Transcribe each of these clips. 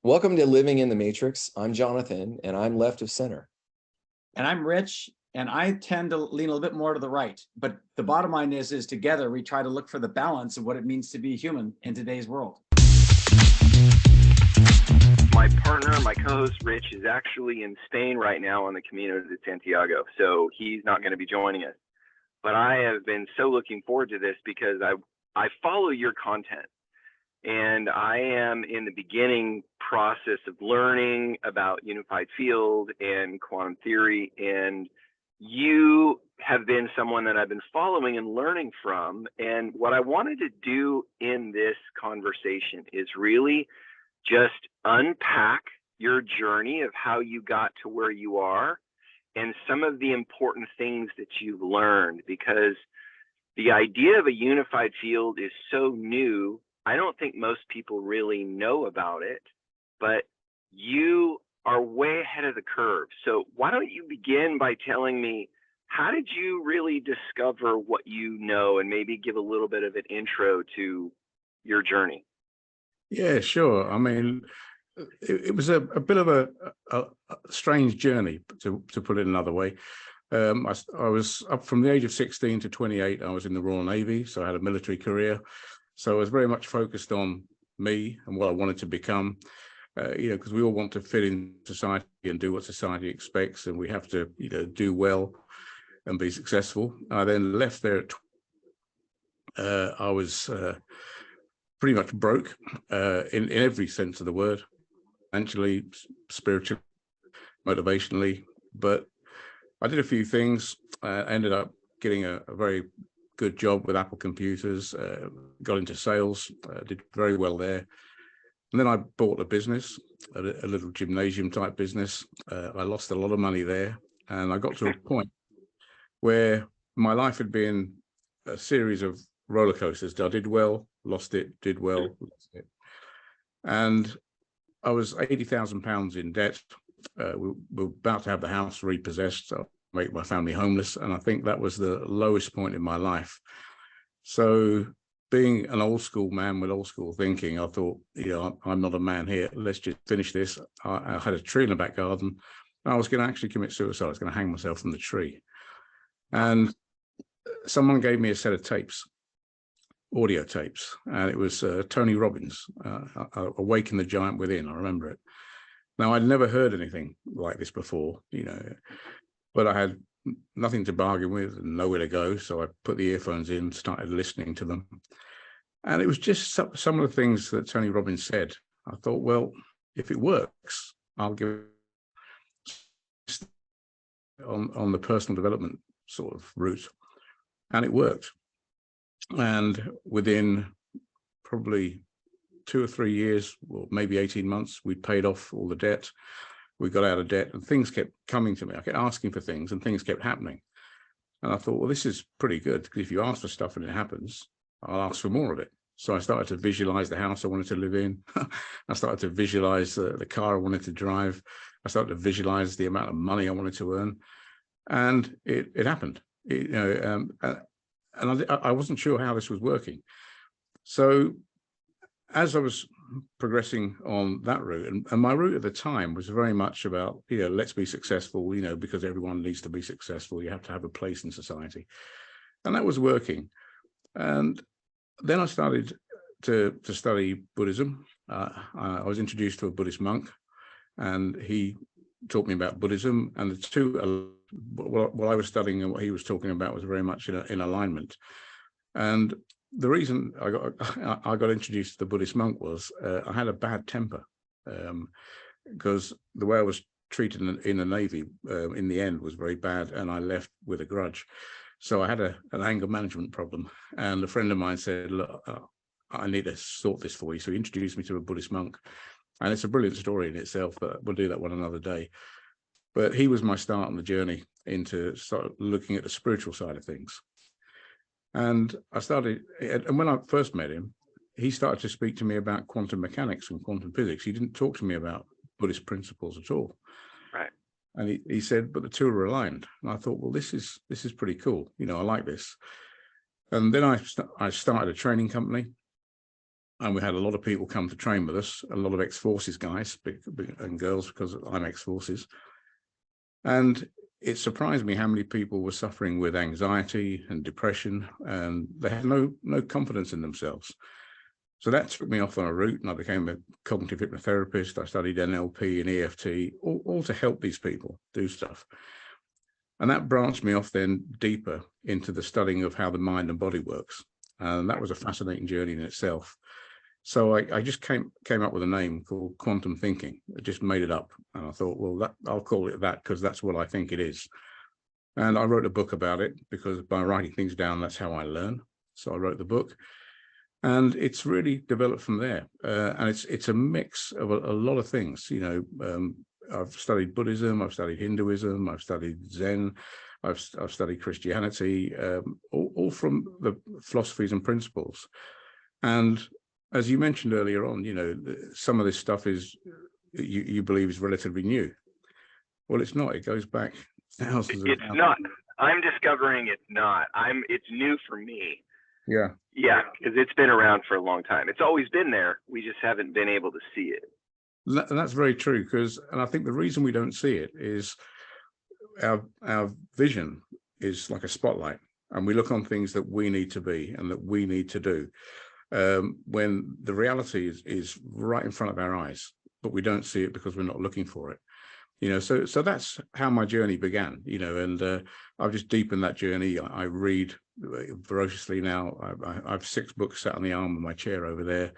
Welcome to Living in the Matrix. I'm Jonathan, and I'm left of center. And I'm Rich, and I tend to lean a little bit more to the right. But the bottom line is together we try to look for the balance of what it means to be human in today's world. My partner, my co-host Rich, is actually in Spain right now on the Camino to Santiago, so he's not going to be joining us. But I have been so looking forward to this because I follow your content. And I am in the beginning process of learning about unified field and quantum theory. And you have been someone that I've been following and learning from. And what I wanted to do in this conversation is really just unpack your journey of how you got to where you are and some of the important things that you've learned, because the idea of a unified field is so new. I don't think most people really know about it, but you are way ahead of the curve. So why don't you begin by telling me, how did you really discover what you know, and maybe give a little bit of an intro to your journey? Yeah, sure. I mean, it was a bit of a strange journey, to put it another way. I was up from the age of 16 to 28. I was in the Royal Navy, so I had a military career. So I was very much focused on me and what I wanted to become, because we all want to fit in society and do what society expects, and we have to, do well and be successful. I then left there. I was pretty much broke in every sense of the word, financially, spiritually, motivationally. But I did a few things. Ended up getting a very good job with Apple computers, got into sales, did very well there. And then I bought a business, a little gymnasium type business. I lost a lot of money there. And I got to a point where my life had been a series of roller coasters. I did well, lost it, did well, lost it. And I was £80,000 in debt. We were about to have the house repossessed, so make my family homeless, and I think that was the lowest point in my life. So being an old school man with old school thinking, I thought, I'm not a man here, let's just finish this. I had a tree in the back garden. I was going to actually commit suicide. I was going to hang myself from the tree. And someone gave me a set of tapes, audio tapes, and it was Tony Robbins, Awaken the Giant Within. I remember it. Now, I'd never heard anything like this before, but I had nothing to bargain with and nowhere to go. So I put the earphones in, started listening to them. And it was just some of the things that Tony Robbins said. I thought, well, if it works, I'll give it on the personal development sort of route. And it worked. And within probably 2 or 3 years, or maybe 18 months, we paid off all the debt. We got out of debt, and things kept coming to me. I kept asking for things, and things kept happening. And I thought, well, this is pretty good, because if you ask for stuff and it happens, I'll ask for more of it. So I started to visualize the house I wanted to live in. I started to visualize the car I wanted to drive. I started to visualize the amount of money I wanted to earn, and it happened. And I wasn't sure how this was working. So as I was progressing on that route, and my route at the time was very much about, let's be successful, because everyone needs to be successful. You have to have a place in society. And that was working. And then I started to study Buddhism. I was introduced to a Buddhist monk, and he taught me about Buddhism. And the two, what I was studying and what he was talking about was very much in alignment. And the reason I got introduced to the Buddhist monk was I had a bad temper, because the way I was treated in the Navy in the end was very bad, and I left with a grudge. So I had an anger management problem, and a friend of mine said, look, I need to sort this for you. So he introduced me to a Buddhist monk, and it's a brilliant story in itself, but we'll do that one another day. But he was my start on the journey into sort of looking at the spiritual side of things. And and when I first met him, he started to speak to me about quantum mechanics and quantum physics. He didn't talk to me about Buddhist principles at all. Right. And he said, but the two are aligned. And I thought, well, this is pretty cool. I like this. And then I started a training company. and we had a lot of people come to train with us, a lot of ex-forces guys and girls, because I'm ex-forces. And it surprised me how many people were suffering with anxiety and depression, and they had no confidence in themselves. So that took me off on a route, and I became a cognitive hypnotherapist. I studied NLP and EFT, all to help these people do stuff. And that branched me off then deeper into the studying of how the mind and body works. And that was a fascinating journey in itself. So I just came up with a name called quantum thinking. I just made it up. And I thought, well, I'll call it that because that's what I think it is. And I wrote a book about it because by writing things down, that's how I learn. So I wrote the book. And it's really developed from there. And it's a mix of a lot of things. I've studied Buddhism, I've studied Hinduism, I've studied Zen, I've studied Christianity, all from the philosophies and principles. And as you mentioned earlier on, some of this stuff is you believe is relatively new. Well, it's not. It goes back thousands of years. It's not. I'm discovering it's not. It's new for me. Yeah. Yeah, because it's been around for a long time. It's always been there. We just haven't been able to see it. And that's very true, and I think the reason we don't see it is our vision is like a spotlight, and we look on things that we need to be and that we need to do, when the reality is right in front of our eyes, but we don't see it because we're not looking for it. So that's how my journey began, and I've just deepened that journey. I read voraciously now. I have 6 books sat on the arm of my chair over there.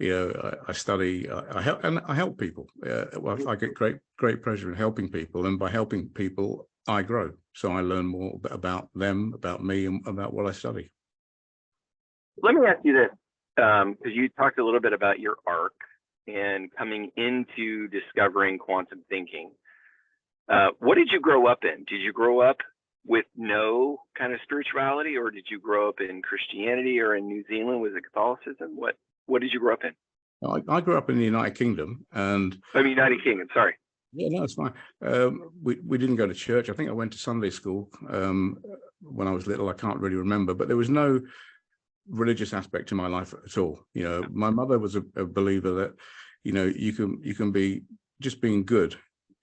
I study, I help people. I get great pleasure in helping people, and by helping people, I grow. So I learn more about them, about me, and about what I study. Let me ask you this, because you talked a little bit about your arc and coming into discovering quantum thinking. What did you grow up in? Did you grow up with no kind of spirituality, or did you grow up in Christianity, or in New Zealand was it Catholicism? What did you grow up in? I grew up in the United Kingdom, and United Kingdom. Sorry. Yeah, no, it's fine. We didn't go to church. I think I went to Sunday school when I was little. I can't really remember, but there was no religious aspect to my life at all. My mother was a believer that you can be just being good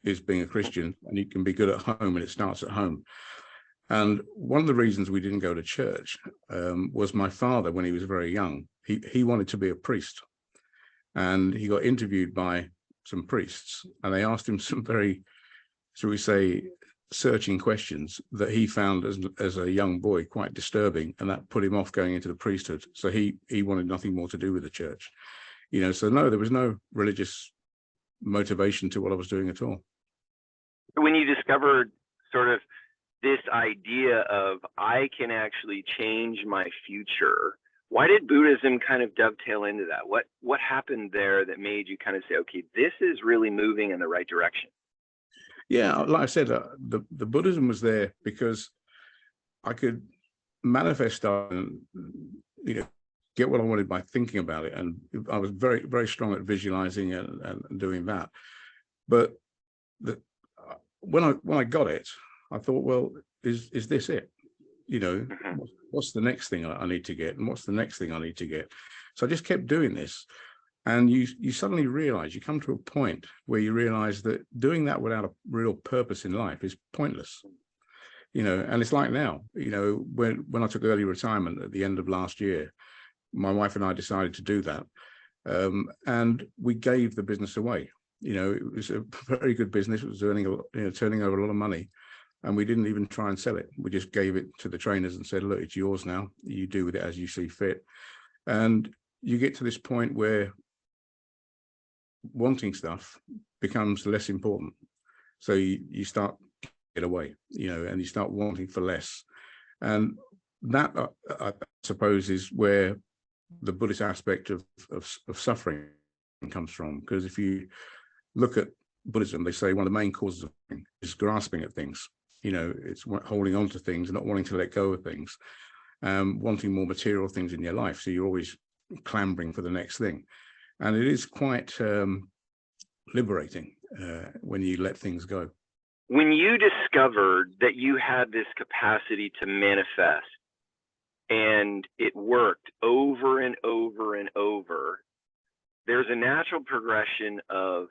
is being a Christian, and you can be good at home, and it starts at home. And one of the reasons we didn't go to church was my father, when he was very young, he wanted to be a priest, and he got interviewed by some priests, and they asked him some very, shall we say, searching questions that he found as a young boy quite disturbing, and that put him off going into the priesthood. So he wanted nothing more to do with the church. So no, there was no religious motivation to what I was doing at all. When you discovered sort of this idea of I can actually change my future, why did Buddhism kind of dovetail into that? What happened there that made you kind of say, okay, this is really moving in the right direction? Yeah, like I said, the Buddhism was there because I could manifest and get what I wanted by thinking about it, and I was very, very strong at visualizing and doing that. But when I got it, I thought, well, is this it? What's the next thing I need to get, and what's the next thing I need to get? So I just kept doing this, and you suddenly realize, you come to a point where you realize that doing that without a real purpose in life is pointless. And it's like now, when I took early retirement at the end of last year, my wife and I decided to do that, and we gave the business away. It was a very good business. It was turning over a lot of money. And we didn't even try and sell it. We just gave it to the trainers and said, look, it's yours now. You do with it as you see fit. And you get to this point where wanting stuff becomes less important. So you start to get away, and you start wanting for less. And that, I suppose, is where the Buddhist aspect of suffering comes from. Because if you look at Buddhism, they say one of the main causes of suffering is grasping at things. It's holding on to things, not wanting to let go of things, wanting more material things in your life. So you're always clambering for the next thing. And it is quite liberating when you let things go. When you discovered that you had this capacity to manifest, and it worked over and over and over, there's a natural progression of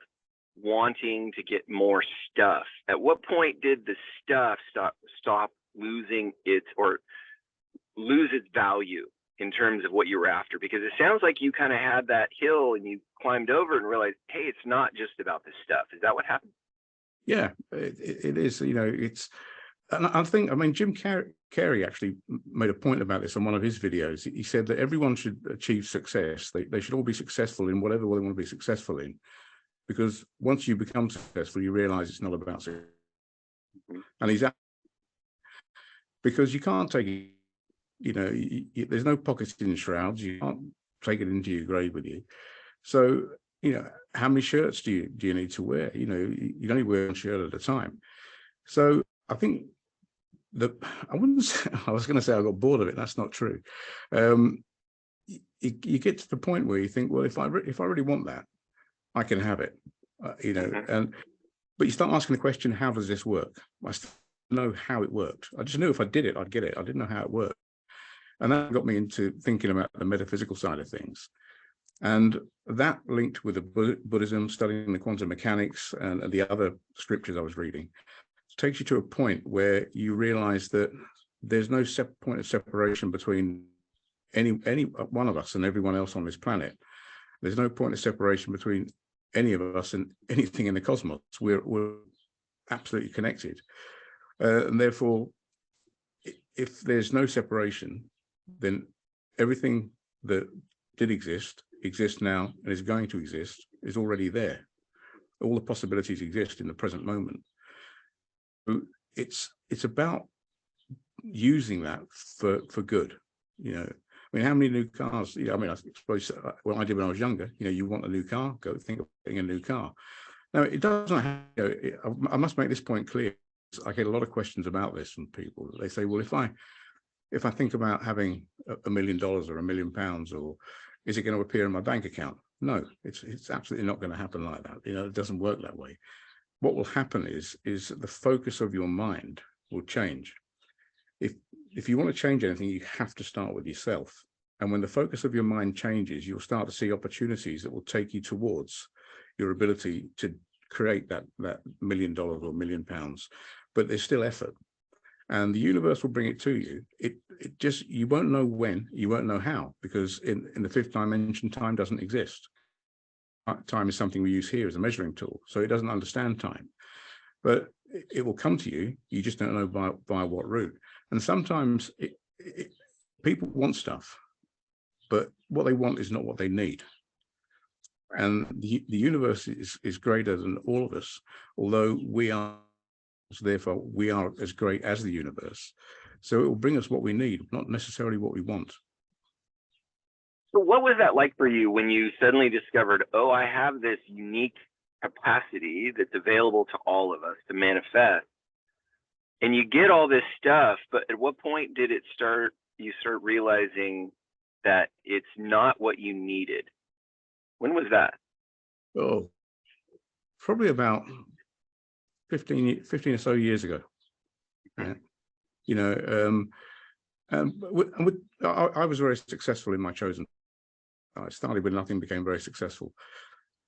wanting to get more stuff. At what point did the stuff stop losing its value in terms of what you were after? Because it sounds like you kind of had that hill and you climbed over and realized, hey, it's not just about the stuff. Is that what happened? Yeah, it is. You know, it's, and I think, I mean, Jim Carrey actually made a point about this on one of his videos. He said that everyone should achieve success. They should all be successful in whatever they want to be successful in, because once you become successful, you realize it's not about success. And he's, because you can't take it, you know, there's no pockets in shrouds. You can't take it into your grave with you. So, you know, how many shirts do you need to wear? You know, you only wear one shirt at a time. So I think that I was going to say I got bored of it. That's not true. You get to the point where you think, well, if I really want that, I can have it. You know, but you start asking the question, how does this work? I still know how it worked. I just knew if I did it, I'd get it. I didn't know how it worked. And that got me into thinking about the metaphysical side of things. And that linked with the Buddhism, studying the quantum mechanics and the other scriptures I was reading, takes you to a point where you realize that there's no point of separation between any one of us and everyone else on this planet. There's no point of separation between any of us and anything in the cosmos. We're absolutely connected. And therefore, if there's no separation, then everything that did exist, exists now, and is going to exist, is already there. All the possibilities exist in the present moment. So it's about using that for good. You know, I mean, how many new cars? You know, I mean, I suppose what I did when I was younger, you know, you want a new car, go think of getting a new car. Now, it doesn't have, you know, I must make this point clear. I get a lot of questions about this from people. They say, well, if I think about having $1 million or £1 million, or is it going to appear in my bank account? No, it's absolutely not going to happen like that. You know, it doesn't work that way. What will happen is the focus of your mind will change. If you want to change anything, you have to start with yourself. And when the focus of your mind changes, you'll start to see opportunities that will take you towards your ability to create that $1 million or £1 million. But there's still effort. And the universe will bring it to you. It just, you won't know when, you won't know how, because in the fifth dimension, time doesn't exist. Time is something we use here as a measuring tool, so it doesn't understand time. But it will come to you. You just don't know by what route. And sometimes people want stuff, but what they want is not what they need. And the universe is greater than all of us, although we are. So therefore, we are as great as the universe. So it will bring us what we need, not necessarily what we want. So what was that like for you when you suddenly discovered, oh, I have this unique capacity that's available to all of us to manifest, and you get all this stuff, but at what point did you start realizing that it's not what you needed? When was that? Oh, probably about 15 or so years ago. You know, I was very successful in my chosen. I started with nothing, became very successful.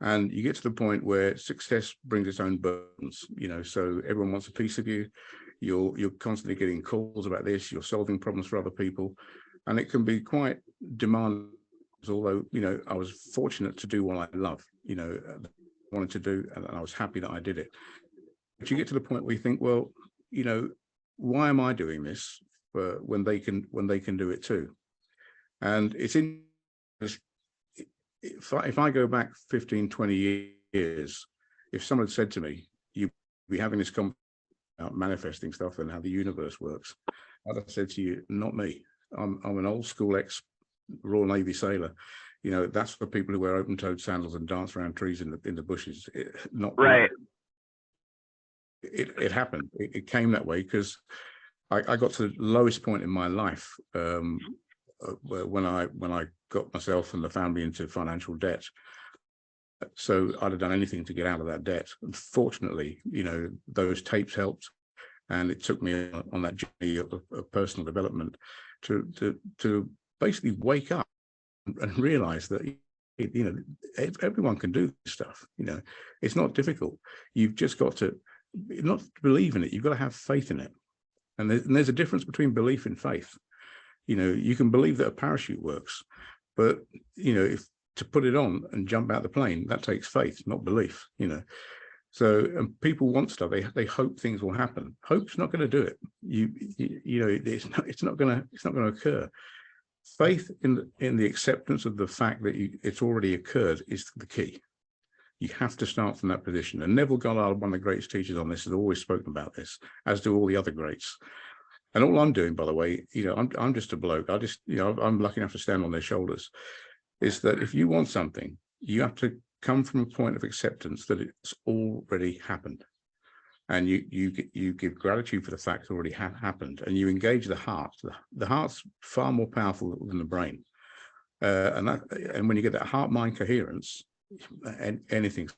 And you get to the point where success brings its own burdens, you know, so everyone wants a piece of you. You're constantly getting calls about this, you're solving problems for other people. And it can be quite demanding, although, you know, I was fortunate to do what I love, you know, wanted to do, and I was happy that I did it. But you get to the point where you think, well, you know, why am I doing this when they can do it too? And it's in, if I go back 15, 20 years, if someone had said to me, you'd be having this conversation about manifesting stuff and how the universe works, I'd have said to you, not me. I'm an old school ex-Royal Navy sailor. You know, that's for people who wear open-toed sandals and dance around trees in the bushes. Not right. It happened. It came that way because I got to the lowest point in my life when I got myself and the family into financial debt. So I'd have done anything to get out of that debt. Unfortunately, you know, those tapes helped, and it took me on that journey of personal development to basically wake up and realize that everyone can do this stuff. It's not difficult. You've just got to not believe in it. You've got to have faith in it. And there's a difference between belief and faith. You can believe that a parachute works, but if to put it on and jump out the plane, that takes faith, not belief. So, and people want stuff. They hope things will happen. Hope's not going to do it. It's not going to occur. Faith in the acceptance of the fact that it's already occurred is the key. You have to start from that position. And Neville Goddard, one of the greatest teachers on this, has always spoken about this, as do all the other greats. And all I'm doing, by the way, I'm just a bloke. I'm lucky enough to stand on their shoulders. Is that if you want something, you have to come from a point of acceptance that it's already happened, and you give gratitude for the fact it already happened, and you engage the heart. The heart's far more powerful than the brain, and when you get that heart-mind coherence, and anything.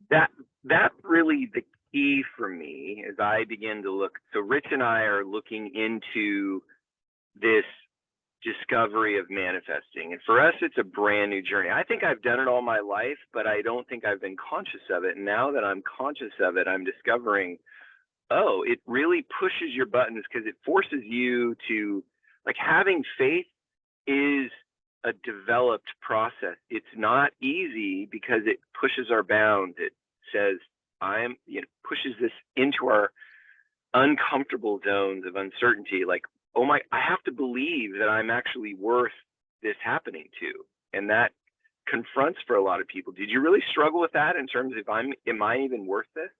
That's really the key for me as I begin to look. So Rich and I are looking into this discovery of manifesting, and for us it's a brand new journey. I think I've done it all my life, but I don't think I've been conscious of it. And now that I'm conscious of it, I'm discovering, oh, it really pushes your buttons, because it forces you to, like, having faith is a developed process. It's not easy because it pushes our bounds. It says pushes this into our uncomfortable zones of uncertainty, like, oh my, I have to believe that I'm actually worth this happening to. And that confronts for a lot of people. Did you really struggle with that in terms of, am I even worth this?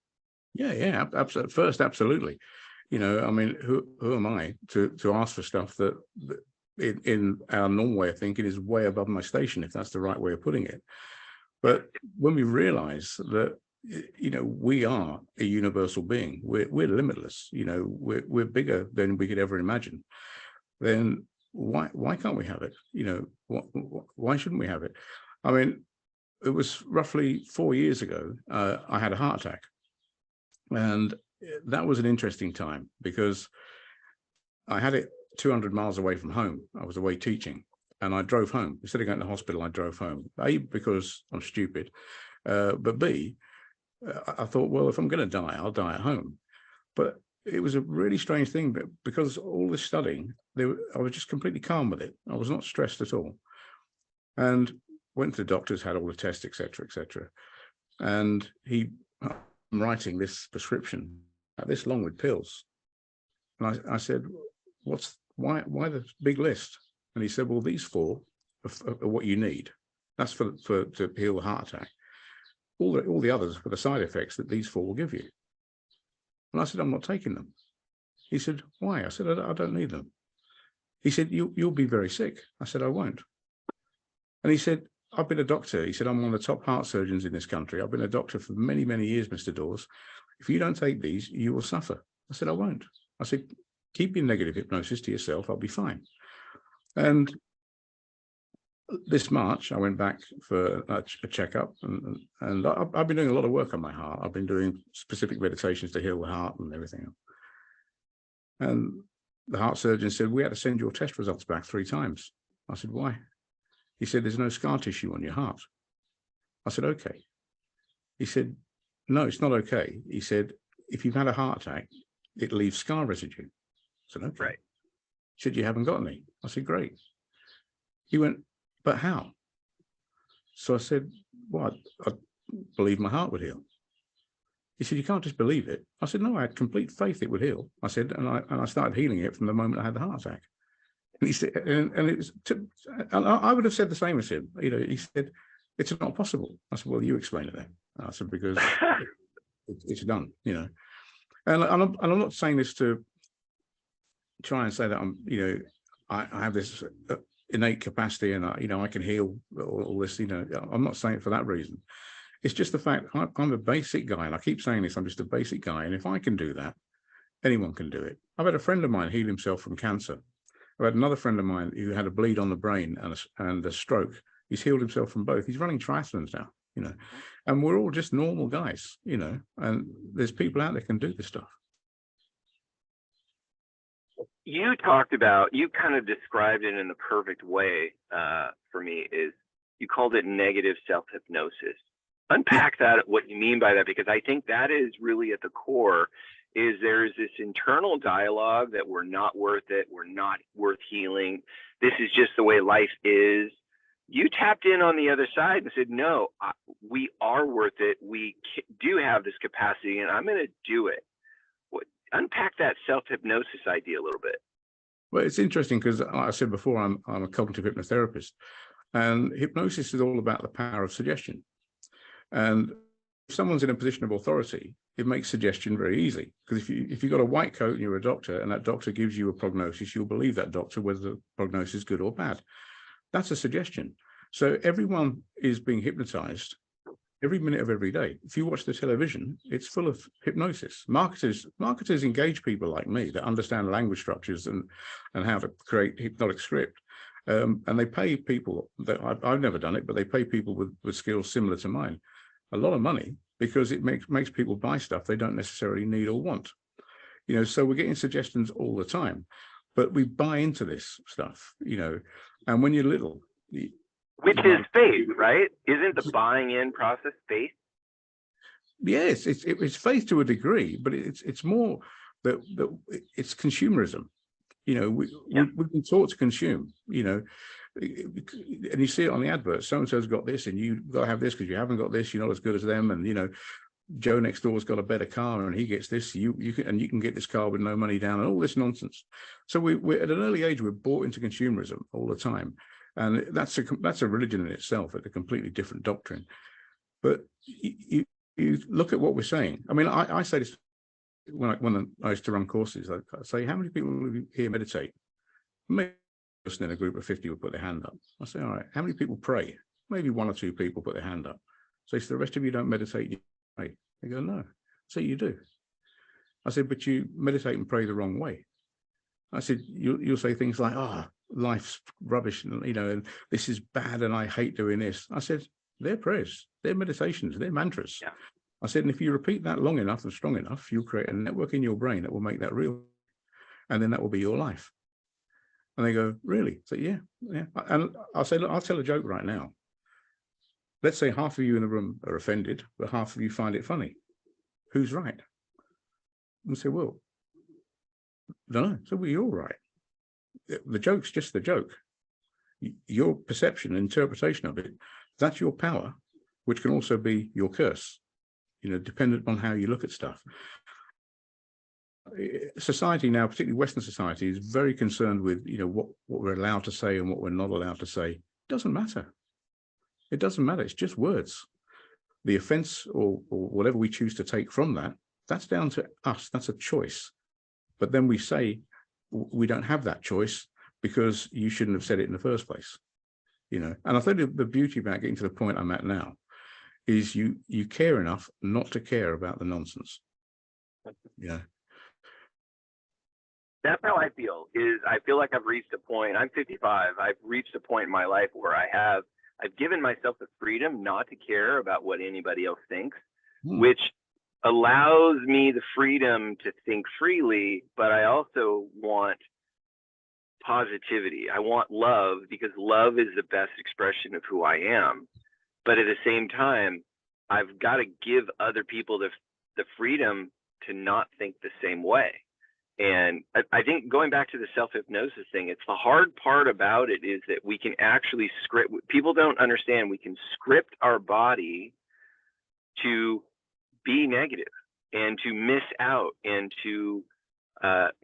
Yeah, absolutely. First, absolutely. I mean, who am I to ask for stuff that in our normal way of thinking is way above my station, if that's the right way of putting it. But when we realize that, we are a universal being, we're limitless, we're bigger than we could ever imagine, then why can't we have it? Why shouldn't we have it? I mean, it was roughly 4 years ago, I had a heart attack. And that was an interesting time, because I had it 200 miles away from home. I was away teaching, and I drove home. Instead of going to the hospital, I drove home. A, because I'm stupid, but B, I thought, well, if I'm going to die, I'll die at home. But it was a really strange thing, but because all this studying, I was just completely calm with it. I was not stressed at all. And went to the doctors, had all the tests, etc., etc. And I'm writing this prescription, this long with pills. And I said, why the big list? And he said, well, these 4 are what you need. That's to heal the heart attack. All the others for the side effects that these 4 will give you. And I said, I'm not taking them. He said, why? I said, I don't need them. He said, you'll be very sick. I said, I won't. And he said, I've been a doctor. He said, I'm one of the top heart surgeons in this country. I've been a doctor for many, many years, Mr. Dawes. If you don't take these, you will suffer. I said, I won't. I said, keep your negative hypnosis to yourself. I'll be fine. And this March, I went back for a checkup, and I've been doing a lot of work on my heart. I've been doing specific meditations to heal the heart and everything. And the heart surgeon said, we had to send your test results back 3 times. I said, why? He said, there's no scar tissue on your heart. I said, okay. He said, no, it's not okay. He said, if you've had a heart attack, it leaves scar residue. I said, okay. Right. He said, you haven't got any. I said, great. He went, but how? So I said, well, I believe my heart would heal. He said, you can't just believe it. I said, no, I had complete faith it would heal. I said, and I started healing it from the moment I had the heart attack. And he said, and I would have said the same as him. He said, it's not possible. I said, well, you explain it then. I said, because it's done, And I'm not saying this to try and say that I have this innate capacity and I can heal all this. I'm not saying it for that reason. It's just the fact I'm a basic guy, and I keep saying this. I'm just a basic guy, and if I can do that, anyone can do it. I've had a friend of mine heal himself from cancer. I've had another friend of mine who had a bleed on the brain and a stroke. He's healed himself from both. He's running triathlons now, and we're all just normal guys, and there's people out there can do this stuff. you talked about, you kind of described it in the perfect way for me, is you called it negative self-hypnosis. Unpack that, what you mean by that, because I think that is really at the core, is there's this internal dialogue that we're not worth it, we're not worth healing, this is just the way life is. You tapped in on the other side and said, no, we are worth it, we do have this capacity, and I'm going to do it. Unpack that self-hypnosis idea a little bit. Well, it's interesting because, like I said before, I'm a cognitive hypnotherapist, and hypnosis is all about the power of suggestion. And if someone's in a position of authority, it makes suggestion very easy. Because if you've got a white coat and you're a doctor, and that doctor gives you a prognosis, you'll believe that doctor, whether the prognosis is good or bad. That's a suggestion. So everyone is being hypnotized every minute of every day. If you watch the television, it's full of hypnosis. Marketers engage people like me that understand language structures and how to create hypnotic script. And they pay people that I've never done it, but they pay people with skills similar to mine a lot of money, because it makes people buy stuff they don't necessarily need or want. You know, so we're getting suggestions all the time, but we buy into this stuff, you know, and when you're little, which is faith, right? Isn't the buying in process faith? Yes, it's faith to a degree, but it's more that it's consumerism. You know, we've been taught to consume, you know, and you see it on the adverts. So and so's got this, and you've got to have this because you haven't got this. You're not as good as them, and you know, Joe next door's got a better car, and he gets this. You can get this car with no money down, and all this nonsense. So we're at an early age, we're bought into consumerism all the time. And that's a religion in itself, at a completely different doctrine. But you look at what we're saying. I mean, I say this when I used to run courses. I say, how many people here meditate? Maybe a person in a group of 50 would put their hand up. I say, all right, how many people pray? Maybe 1 or 2 people put their hand up. So the rest of you don't meditate, you pray. They go, no. So you do. I said, but you meditate and pray the wrong way. I said, you'll say things like, life's rubbish, and you know, and this is bad, and I hate doing this. I said, they're prayers, they're meditations, they're mantras. Yeah. I said, and if you repeat that long enough and strong enough, you'll create a network in your brain that will make that real, and then that will be your life. And they go, really? So yeah. And I'll say, look, I'll tell a joke right now. Let's say half of you in the room are offended, but half of you find it funny. Who's right? And say, well, I don't know. So you're all right. The joke's just the joke. Your perception and interpretation of it, that's your power, which can also be your curse, you know, dependent on how you look at stuff. Society now, particularly Western society, is very concerned with, you know, what we're allowed to say and what we're not allowed to say. It doesn't matter. It doesn't matter. It's just words. The offense or whatever we choose to take from that, that's down to us. That's a choice. But then we say, we don't have that choice because you shouldn't have said it in the first place, you know. And I think the beauty about getting to the point I'm at now is you care enough not to care about the nonsense. Yeah. That's how I feel. I feel like I've reached a point. I'm 55. I've reached a point in my life where I've given myself the freedom not to care about what anybody else thinks, which allows me the freedom to think freely, but I also want positivity. I want love, because love is the best expression of who I am. But at the same time, I've got to give other people the freedom to not think the same way. And I think going back to the self-hypnosis thing, it's the hard part about it is that we can actually script. People don't understand. We can script our body to be negative and to miss out and to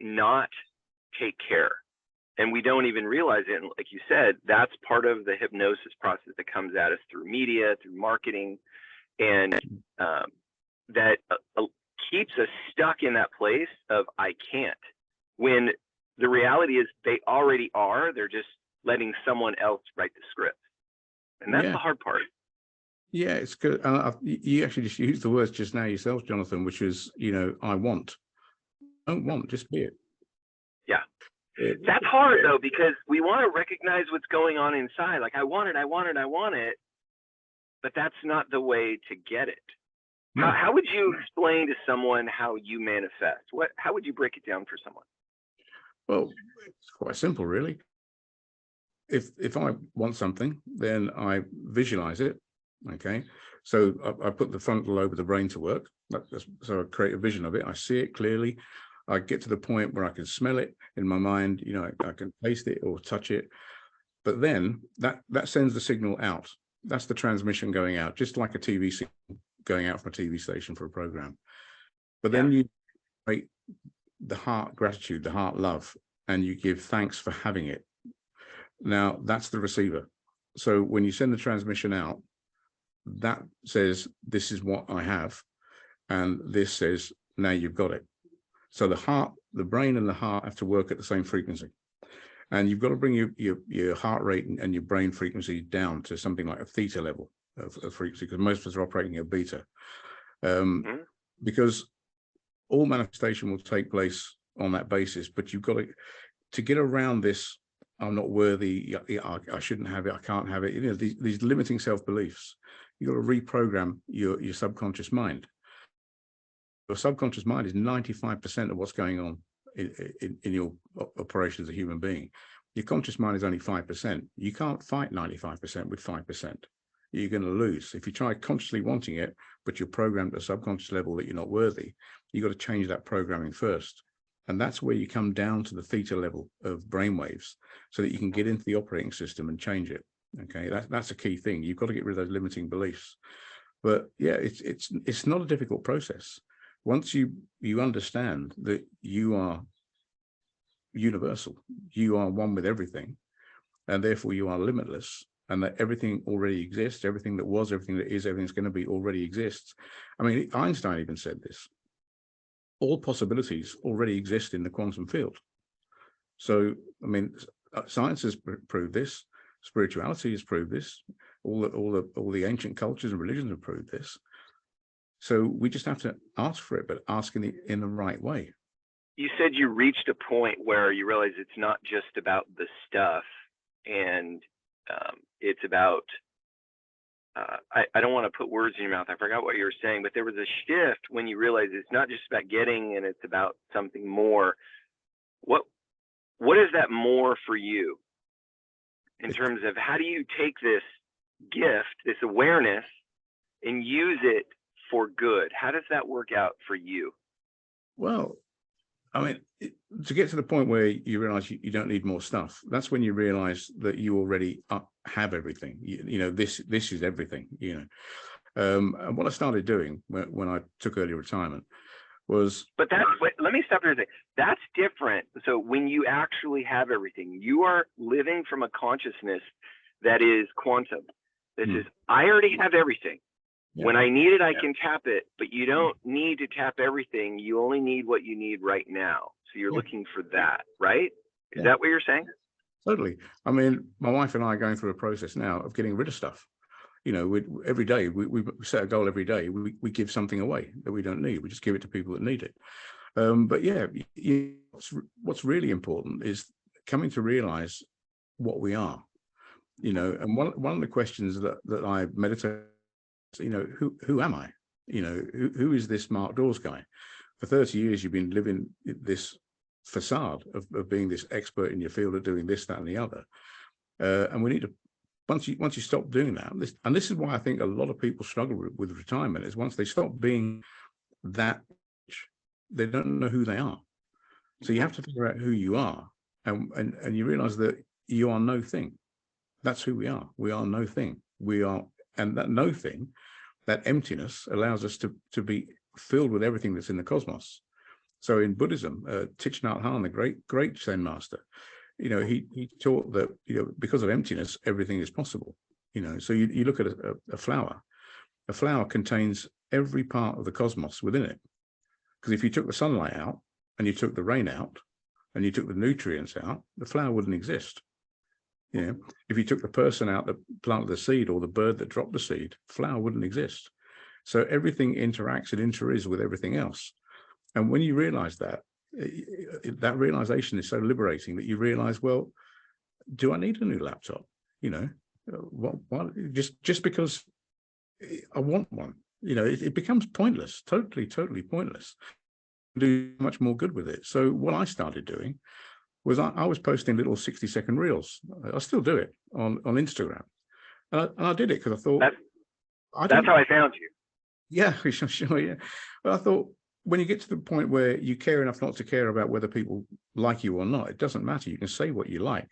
not take care. And we don't even realize it. And like you said, that's part of the hypnosis process that comes at us through media, through marketing, and that keeps us stuck in that place of I can't, when the reality is they already are. They're just letting someone else write the script. And that's the hard part. Yeah, it's good. You actually just used the words just now yourself, Jonathan, which is, you know, I want. Don't want, just be it. Yeah. That's hard though, because we want to recognize what's going on inside. Like I want it, but that's not the way to get it. No. How would you explain to someone how you manifest? How would you break it down for someone? Well, it's quite simple, really. If I want something, then I visualize it. Okay, so I put the frontal lobe of the brain to work. So I create a vision of it. I see it clearly. I get to the point where I can smell it in my mind. You know, I can taste it or touch it. But then that sends the signal out. That's the transmission going out, just like a TV signal going out from a TV station for a program. But then you create the heart gratitude, the heart love, and you give thanks for having it. Now that's the receiver. So when you send the transmission out, that says, this is what I have. And this says, now you've got it. So the heart, the brain and the heart have to work at the same frequency. And you've got to bring your heart rate and your brain frequency down to something like a theta level of frequency, because most of us are operating at beta. Because all manifestation will take place on that basis, but you've got to get around this, I'm not worthy, I shouldn't have it, I can't have it, you know, these limiting self-beliefs. You've got to reprogram your subconscious mind. Your subconscious mind is 95% of what's going on in your operation as a human being. Your conscious mind is only 5%. You can't fight 95% with 5%. You're going to lose. If you try consciously wanting it, but you're programmed at a subconscious level that you're not worthy, you've got to change that programming first. And that's where you come down to the theta level of brainwaves so that you can get into the operating system and change it. Okay, that's a key thing. You've got to get rid of those limiting beliefs. But yeah, it's not a difficult process. Once you understand that you are universal, you are one with everything, and therefore you are limitless, and that everything already exists, everything that was, everything that is, everything's going to be already exists. I mean, Einstein even said this. All possibilities already exist in the quantum field. So, I mean, science has proved this. Spirituality has proved this. All the ancient cultures and religions have proved this. So we just have to ask for it, but ask in the right way. You said you reached a point where you realize it's not just about the stuff, and it's about, I don't want to put words in your mouth. I forgot what you were saying, but there was a shift when you realized it's not just about getting, and it's about something more. What is that more for you in terms of how do you take this gift, this awareness, and use it for good? How does that work out for you? Well, I mean, to get to the point where you realize you don't need more stuff, that's when you realize that you already have everything. You know, this is everything, you know. And what I started doing when I took early retirement was... But let me stop there and say, that's different. So when you actually have everything, you are living from a consciousness that is quantum. This is, I already have everything. Yeah. When I need it, I can tap it, but you don't need to tap everything. You only need what you need right now. So you're looking for that, right? Is that what you're saying? Totally. I mean, my wife and I are going through a process now of getting rid of stuff. You know, every day, we set a goal every day. We give something away that we don't need. We just give it to people that need it. But yeah, what's really important is coming to realize what we are. You know, and one of the questions that I meditate, you know, who am I? You know, who is this Mark Dawes guy? For 30 years, you've been living this facade of being this expert in your field of doing this, that, and the other. And we need to, once you stop doing that, and this is why I think a lot of people struggle with retirement, is once they stop being that, they don't know who they are. So you have to figure out who you are, and you realize that you are no thing. That's who we are. We are no thing. We are, and that no thing, that emptiness allows us to be filled with everything that's in the cosmos. So in Buddhism, Thich Nhat Hanh, the great Zen master, you know, he taught that, you know, because of emptiness, everything is possible. You know, so you look at a flower. A flower contains every part of the cosmos within it. Because if you took the sunlight out, and you took the rain out, and you took the nutrients out, the flower wouldn't exist. You know, if you took the person out that planted the seed, or the bird that dropped the seed, flower wouldn't exist. So everything interacts and interis with everything else. And when you realize that, that realization is so liberating that you realize, well, do I need a new laptop? You know, what just because I want one, you know, it becomes pointless, totally pointless. Do much more good with it. So what I started doing was I was posting little 60-second reels. I still do it on Instagram. And I did it because I thought, that's how I found you. yeah, sure, yeah. But I thought, when you get to the point where you care enough not to care about whether people like you or not, it doesn't matter. You can say what you like,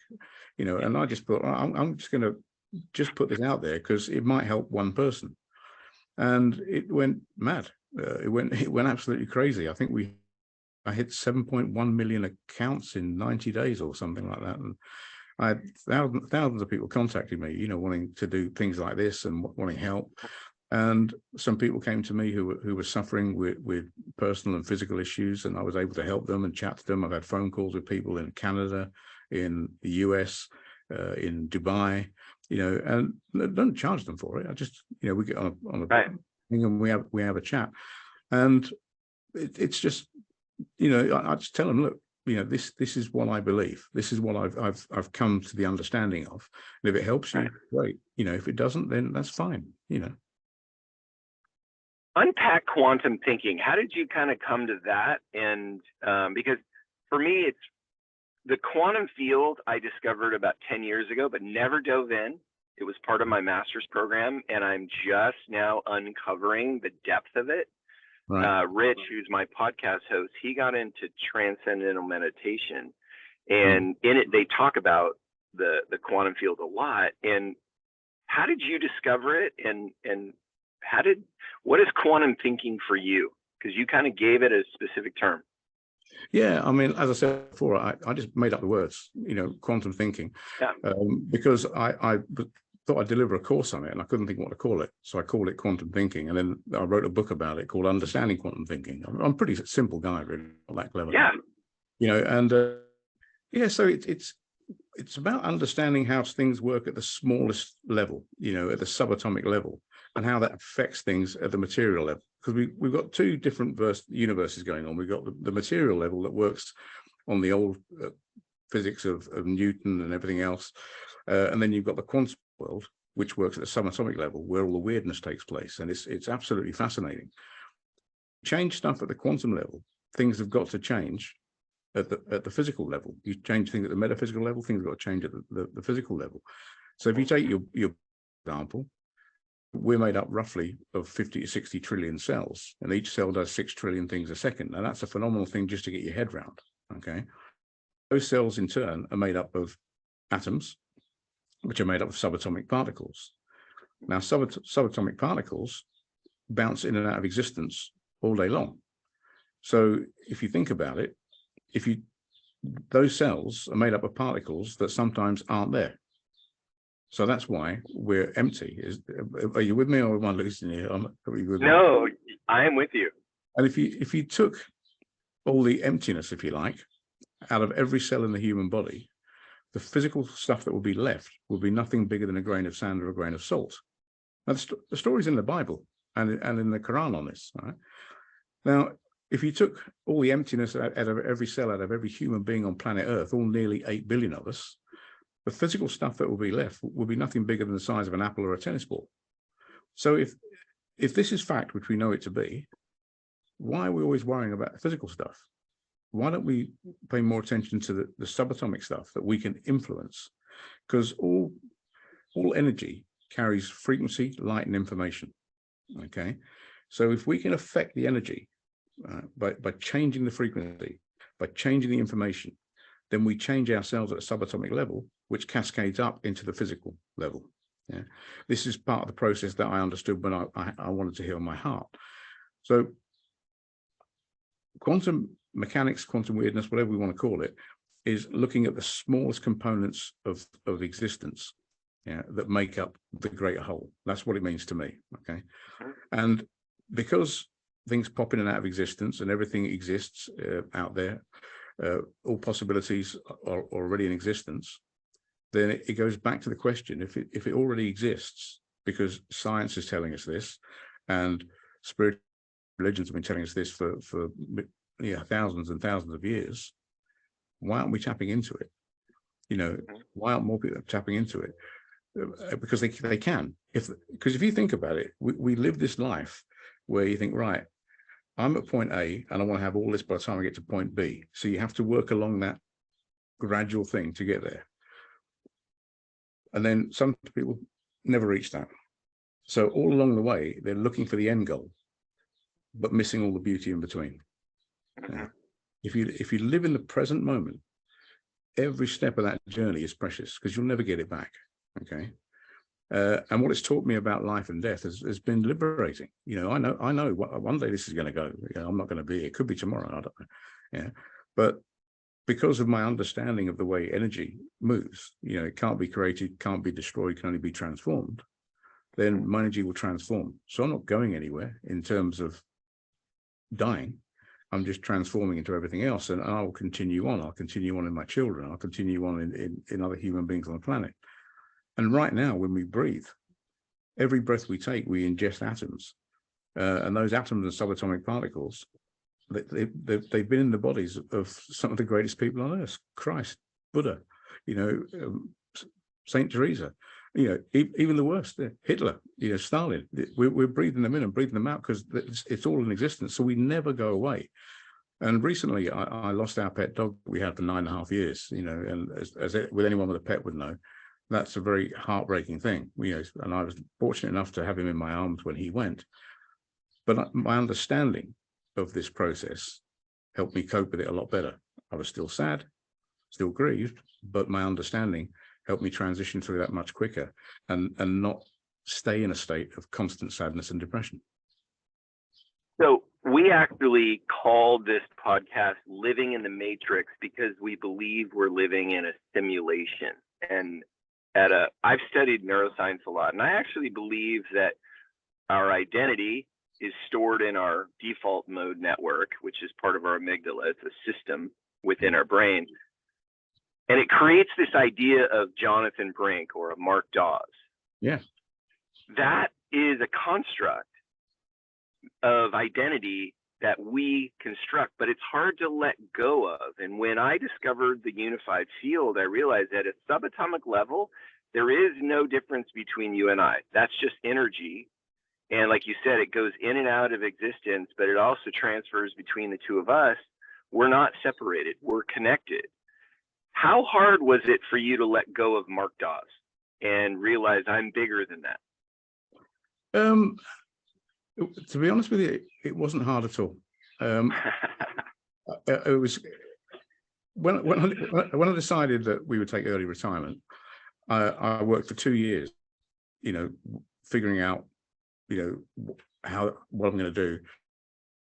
you know. And I just thought, I'm just going to just put this out there because it might help one person. And it went mad. It went absolutely crazy. I think I hit 7.1 million accounts in 90 days or something like that. And I had thousands of people contacting me, you know, wanting to do things like this and wanting help. And some people came to me who were suffering with personal and physical issues, and I was able to help them and chat to them. I've had phone calls with people in Canada, in the US, in Dubai, you know, and I don't charge them for it. I just, you know, we get on a Right. thing and we have a chat, and it's just, you know, I just tell them, look, you know, this is what I believe. This is what I've come to the understanding of. And if it helps you, Right. great. You know, if it doesn't, then that's fine. You know. Unpack quantum thinking. How did you kind of come to that? And because for me, it's the quantum field I discovered about 10 years ago, but never dove in. It was part of my master's program, and I'm just now uncovering the depth of it. Right. Rich, who's my podcast host, he got into transcendental meditation, and in it they talk about the quantum field a lot. And how did you discover it? And what is quantum thinking for you? Because you kind of gave it a specific term. Yeah, I mean, as I said before, I just made up the words, you know, quantum thinking, Yeah. because I thought I'd deliver a course on it and I couldn't think what to call it. So I called it quantum thinking. And then I wrote a book about it called Understanding Quantum Thinking. I'm a pretty simple guy, really, not that clever. Yeah. You know, and yeah, so it's about understanding how things work at the smallest level, you know, at the subatomic level, and how that affects things at the material level. Because we've got two different universes going on. We've got the material level that works on the old physics of Newton and everything else. And then you've got the quantum world, which works at the subatomic level, where all the weirdness takes place. And it's absolutely fascinating. Change stuff at the quantum level, things have got to change at the physical level. You change things at the metaphysical level, things have got to change at the physical level. So if you take your example, we're made up roughly of 50 to 60 trillion cells, and each cell does 6 trillion things a second. Now that's a phenomenal thing just to get your head around, okay? Those cells in turn are made up of atoms, which are made up of subatomic particles. Now subatomic particles bounce in and out of existence all day long. So if you think about it, those cells are made up of particles that sometimes aren't there. So that's why we're empty. Are you with me, or am I losing you? No, I am with you. And if you took all the emptiness, if you like, out of every cell in the human body, the physical stuff that will be left will be nothing bigger than a grain of sand or a grain of salt. Now, the story's in the Bible and in the Quran on this. Right? Now, if you took all the emptiness out of every cell, out of every human being on planet Earth, all nearly 8 billion of us, the physical stuff that will be left will be nothing bigger than the size of an apple or a tennis ball. So if this is fact, which we know it to be, why are we always worrying about the physical stuff? Why don't we pay more attention to the subatomic stuff that we can influence? Because all energy carries frequency, light, and information. Okay, so if we can affect the energy by changing the frequency, by changing the information, then we change ourselves at a subatomic level, which cascades up into the physical level. Yeah, this is part of the process that I understood when I wanted to heal my heart. So quantum mechanics, quantum weirdness, whatever we want to call it, is looking at the smallest components of existence, yeah, that make up the greater whole. That's what it means to me. Okay, and because things pop in and out of existence, and everything exists out there, all possibilities are already in existence, then it goes back to the question: if it already exists, because science is telling us this, and spiritual religions have been telling us this for thousands and thousands of years, why aren't we tapping into it? You know, why aren't more people tapping into it? Because they can. Because if you think about it, we live this life where you think, right, I'm at point A and I want to have all this by the time I get to point B. So you have to work along that gradual thing to get there. And then some people never reach that. So all along the way, they're looking for the end goal, but missing all the beauty in between. If you live in the present moment, every step of that journey is precious because you'll never get it back. Okay. And what it's taught me about life and death has been liberating. You know, I know one day this is going to go. You know, I'm not going to be here. It could be tomorrow. I don't know. Yeah. But because of my understanding of the way energy moves, you know, it can't be created, can't be destroyed, can only be transformed, then my energy will transform. So I'm not going anywhere in terms of dying. I'm just transforming into everything else, and I will continue on. I'll continue on in my children. I'll continue on in other human beings on the planet. And right now, when we breathe, every breath we take, we ingest atoms. And those atoms and subatomic particles, they've been in the bodies of some of the greatest people on earth. Christ, Buddha, you know, Saint Teresa, you know, even the worst, Hitler, you know, Stalin. We're breathing them in and breathing them out because it's all in existence. So we never go away. And recently, I lost our pet dog we had for 9.5 years, you know, and as with anyone with a pet would know, that's a very heartbreaking thing. You know, and I was fortunate enough to have him in my arms when he went. But my understanding of this process helped me cope with it a lot better. I was still sad, still grieved, but my understanding helped me transition through that much quicker and not stay in a state of constant sadness and depression. So we actually called this podcast Living in the Matrix because we believe we're living in a simulation. And I've studied neuroscience a lot, and I actually believe that our identity is stored in our default mode network, which is part of our amygdala. It's a system within our brain. And it creates this idea of Jonathan Brink or a Mark Dawes. Yeah. That is a construct of identity that we construct, but it's hard to let go of. And when I discovered the unified field, I realized that at subatomic level, there is no difference between you and I. That's just energy. And like you said, it goes in and out of existence, but it also transfers between the two of us. We're not separated. We're connected. How hard was it for you to let go of Mark Dawes and realize I'm bigger than that? To be honest with you, it wasn't hard at all. It was when I decided that we would take early retirement. I worked for 2 years, you know, figuring out, you know, what I'm going to do,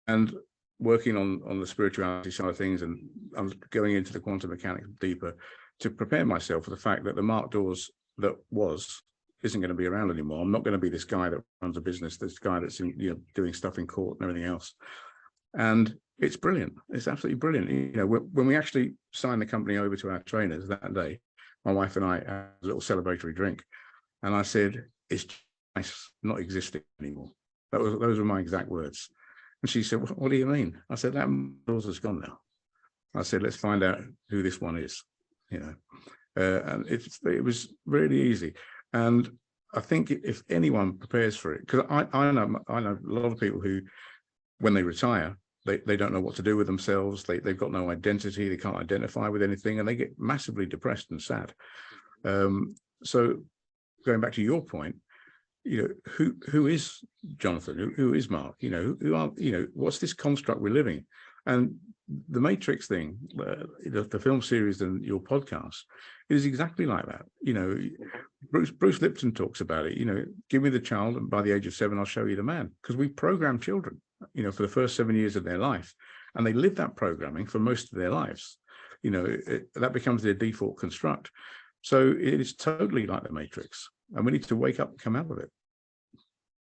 and working on the spirituality side of things, and I'm going into the quantum mechanics deeper to prepare myself for the fact that the Mark Dawes that isn't going to be around anymore. I'm not going to be this guy that runs a business, this guy that's doing stuff in court and everything else. And it's brilliant. It's absolutely brilliant. You know, when we actually signed the company over to our trainers that day, my wife and I had a little celebratory drink, and I said, "It's nice not existing anymore." Those were my exact words. And she said, "What do you mean?" I said, "That Dawes is gone now." I said, "Let's find out who this one is." You know, and it was really easy. And I think if anyone prepares for it, because I know a lot of people who, when they retire, they don't know what to do with themselves. They've got no identity. They can't identify with anything, and they get massively depressed and sad. So going back to your point, you know, who is Jonathan? Who is Mark? You know, what's this construct we're living? And the Matrix thing, the film series and your podcast is exactly like that. You know, Bruce Lipton talks about it. You know, give me the child, and by the age of 7, I'll show you the man. Because we program children, you know, for the first 7 years of their life, and they live that programming for most of their lives. You know, that becomes their default construct. So it is totally like the Matrix, and we need to wake up and come out of it.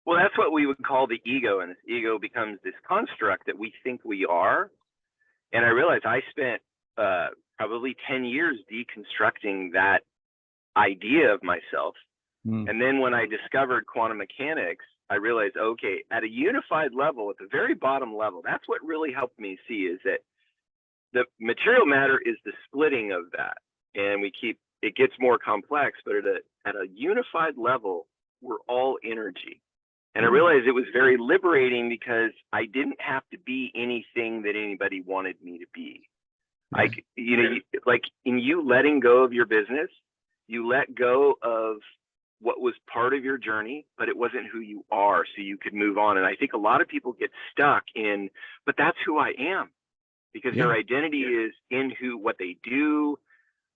Well, that's what we would call the ego, and this ego becomes this construct that we think we are. And I realized I spent probably 10 years deconstructing that idea of myself. And then when I discovered quantum mechanics, I realized, okay, at a unified level, at the very bottom level, that's what really helped me see is that the material matter is the splitting of that. And it gets more complex, but at a unified level, we're all energy. And I realized it was very liberating because I didn't have to be anything that anybody wanted me to be. Like, like in you letting go of your business, you let go of what was part of your journey, but it wasn't who you are, so you could move on. And I think a lot of people get stuck in, but that's who I am, because their identity is in what they do,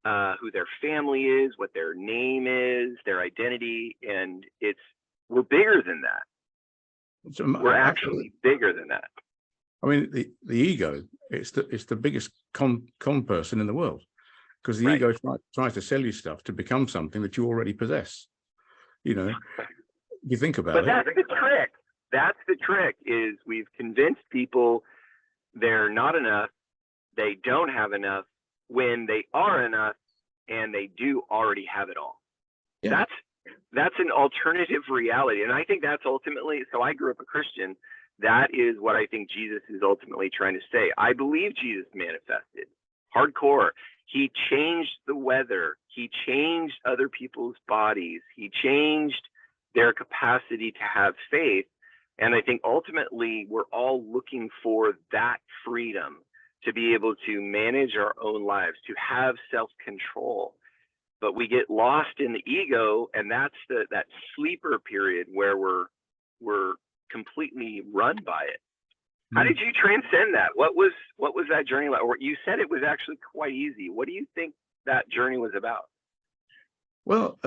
who their family is, what their name is, their identity. And we're bigger than that. So we're actually bigger than that. I mean, the ego, it's the biggest con person in the world, because the ego tries to sell you stuff to become something that you already possess. You think about it. But that's the trick. That's the trick, is we've convinced people they're not enough, they don't have enough, when they are enough and they do already have it all. Yeah. That's an alternative reality. And I think that's ultimately, so I grew up a Christian. That is what I think Jesus is ultimately trying to say. I believe Jesus manifested hardcore. He changed the weather. He changed other people's bodies. He changed their capacity to have faith. And I think ultimately we're all looking for that freedom to be able to manage our own lives, to have self-control. But we get lost in the ego, and that's that sleeper period where we're completely run by it. How did you transcend that? What was that journey like? Or you said it was actually quite easy. What do you think that journey was about? Well,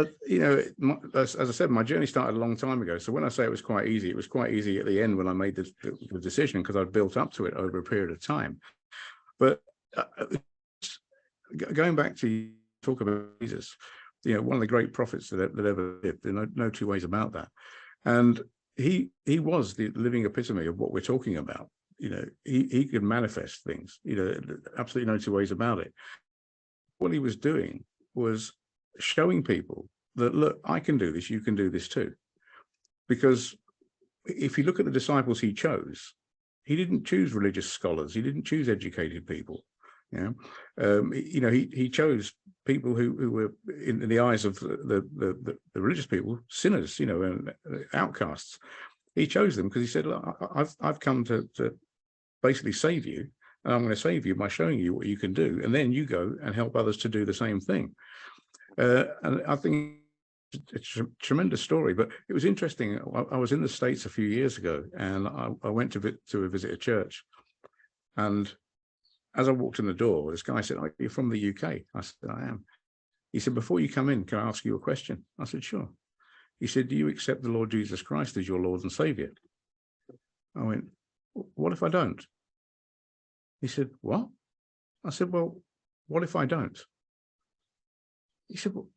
as I said, my journey started a long time ago. So when I say it was quite easy at the end when I made the decision, because I'd built up to it over a period of time. But going back to talk about Jesus, one of the great prophets that ever lived. There's no two ways about that. And he was the living epitome of what we're talking about. He could manifest things. Absolutely no two ways about it. What he was doing was showing people that, look, I can do this, you can do this too. Because if you look at the disciples he chose, he didn't choose religious scholars, he didn't choose educated people. He chose people who were, in the eyes of the religious people, sinners, and outcasts. He chose them because he said, look, I've come to basically save you, and I'm going to save you by showing you what you can do, and then you go and help others to do the same thing. And I think it's a tremendous story. But it was interesting. I was in the States a few years ago, and I went to visit a church, and as I walked in the door, this guy said, "Oh, you're from the UK?" I said, "I am." He said, "Before you come in, can I ask you a question?" I said, "Sure." He said, "Do you accept the Lord Jesus Christ as your Lord and Savior?" I went, "What if I don't?" He said, "What?" I said, "Well, what if I don't?" He said, "Well,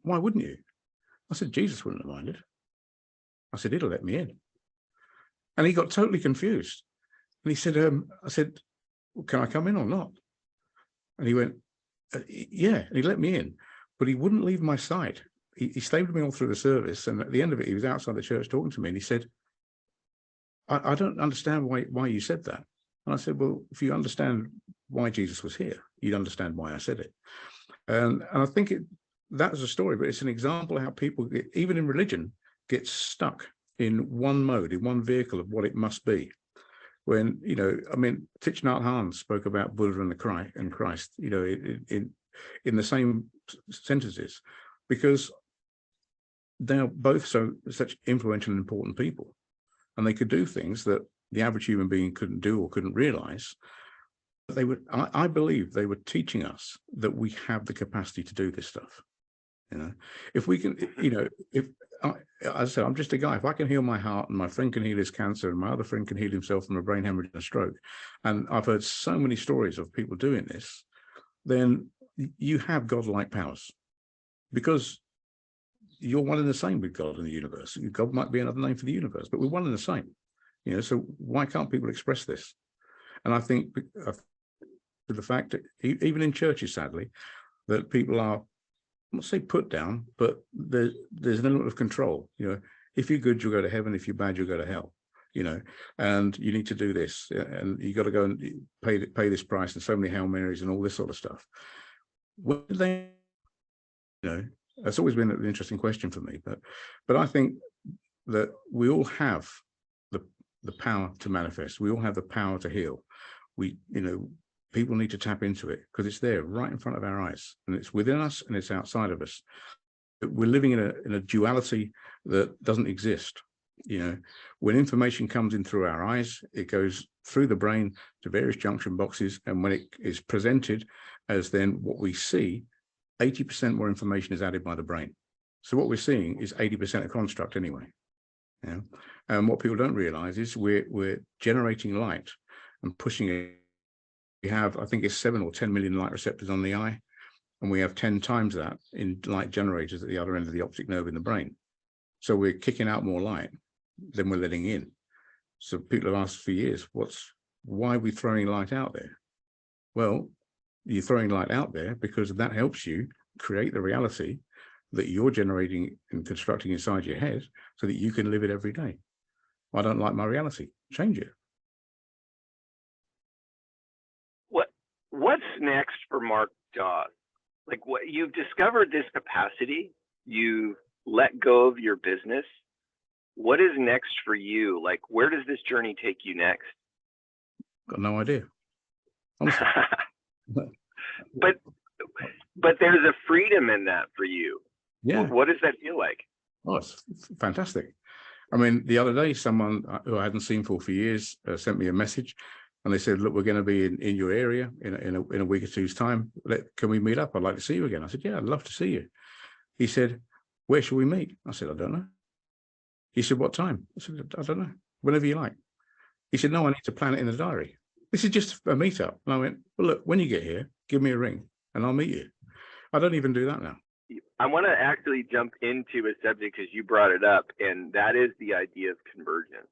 why wouldn't you?" I said, "Jesus wouldn't have minded." I said, "He'll let me in." And he got totally confused. And he said, I said, "Well, can I come in or not?" And he went, "Yeah." And he let me in, but he wouldn't leave my side. He stayed with me all through the service. And at the end of it, he was outside the church talking to me. And he said, I don't understand why you said that. And I said, "Well, if you understand why Jesus was here, you'd understand why I said it." And I think that was a story, but it's an example of how people, even in religion, get stuck in one mode, in one vehicle of what it must be. When, Thich Nhat Hanh spoke about Buddha and Christ, in the same sentences, because they're both such influential and important people, and they could do things that the average human being couldn't do or couldn't realize. I believe they were teaching us that we have the capacity to do this stuff. If we can, as I said, I'm just a guy. If I can heal my heart, and my friend can heal his cancer, and my other friend can heal himself from a brain hemorrhage and a stroke, and I've heard so many stories of people doing this, then you have godlike powers, because you're one and the same with God in the universe. God might be another name for the universe, but we're one and the same. So why can't people express this? And I think the fact that even in churches, sadly, that people are, I won't say put down, but there's an element of control. If you're good, you'll go to heaven. If you're bad, you'll go to hell. And you need to do this, and you got to go and pay this price, and so many Hail Marys and all this sort of stuff. When they, that's always been an interesting question for me. But I think that we all have the power to manifest. We all have the power to heal. people need to tap into it because it's there right in front of our eyes, and it's within us and it's outside of us. We're living in a duality that doesn't exist. You know, when information comes in through our eyes, it goes through the brain to various junction boxes, and when it is presented as then what we see, 80% more information is added by the brain. So what we're seeing is 80% a construct anyway. Yeah. And what people don't realize is we're generating light and pushing it. We have, I think it's 7 or 10 million light receptors on the eye, and we have 10 times that in light generators at the other end of the optic nerve in the brain. So we're kicking out more light than we're letting in. So people have asked for years, why are we throwing light out there? Well, you're throwing light out there because that helps you create the reality that you're generating and constructing inside your head so that you can live it every day. I don't like my reality. Change it. What's next for Mark Dawes? Like, what you've discovered this capacity, you've let go of your business. What is next for you? Like, where does this journey take you next? Got no idea. Honestly. but there's a freedom in that for you. Yeah. What does that feel like? Oh, it's fantastic. I mean, the other day, someone who I hadn't seen for years sent me a message, and they said, "Look, we're going to be in your area in a week or two's time. Can we meet up? I'd like to see you again." I said, "Yeah, I'd love to see you." He said, "Where shall we meet?" I said, "I don't know." He said, "What time?" I said, "I don't know. Whenever you like." He said, "No, I need to plan it in the diary. This is just a meetup." And I went, "Well, look, when you get here, give me a ring and I'll meet you." I don't even do that now. I want to actually jump into a subject because you brought it up, and that is the idea of convergence,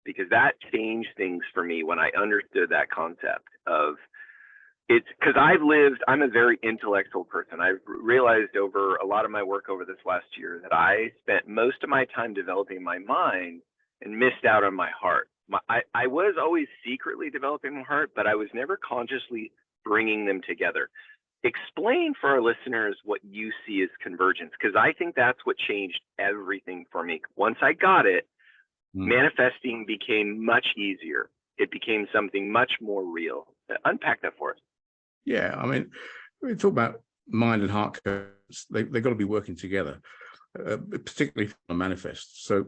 because that changed things for me when I understood that concept of it's because I'm a very intellectual person. I've realized over a lot of my work over this last year that I spent most of my time developing my mind and missed out on my heart. I was always secretly developing my heart, but I was never consciously bringing them together. Explain for our listeners what you see as convergence, because I think that's what changed everything for me. Once I got it, manifesting became much easier. It became something much more real. Unpack that for us. Yeah, I mean, we talk about mind and heart codes. They've got to be working together, particularly for manifest. So